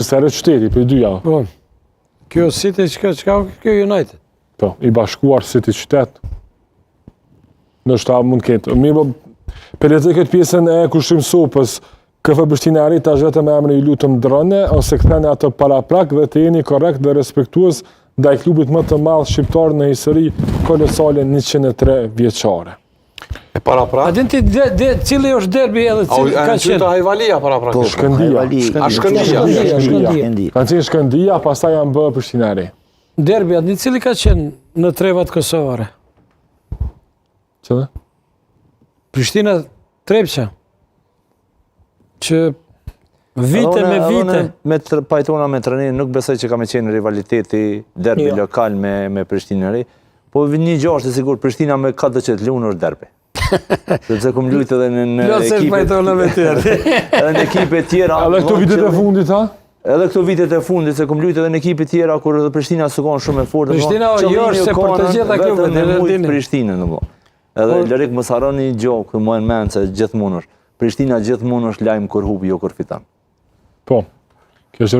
Sere qyteti, për i dyja. Po. Kjo City, kjo United. Po, i bashkuar City qytet. Nështë ta mund ketë. Mirë, për letë këtë pjesën e kushtim sopës, KF Prishtina e Re tash vetëm me emrin i lutëm drone, ose ktheni atë para prak dhe të jeni korrekt dhe respektues ndaj klubit më të madh shqiptar në histori kolosale 103 vjeçare. E para prak? A din ti cili është derbi edhe cili ka qenë? A Hajvalia para prak? Shkëndia. Shkëndia. Kanë qenë Shkëndia, pastaj janë bërë Prishtina e Re. Derbi, a din cili ka qenë në trevat kosovare? Çfarë? Prishtina Trepça. Që vite me vite. Me pajtona me trenerin nuk besoj që ka me qenë rivaliteti derbi lokal me Prishtinën e Re. Po një gjë është e sigurt, Prishtina me 400 lunë është derbi. Sepse kum luajtë edhe në ekipe tjera. Edhe këto vitet e fundit, ha? Edhe këto vitet e fundit, se kum luajtë edhe në ekipe tjera kur edhe Prishtina sukon shumë e fortë. Prishtina jo është se për të gjitha klubet e dini. Prishtinën domosdoshmë. Edhe Lorik mos harroni gjë që më mend se gjithmonë është. Prishtina gjithmonë është lajm kur hubi, jo kur fiton. Po. Kjo është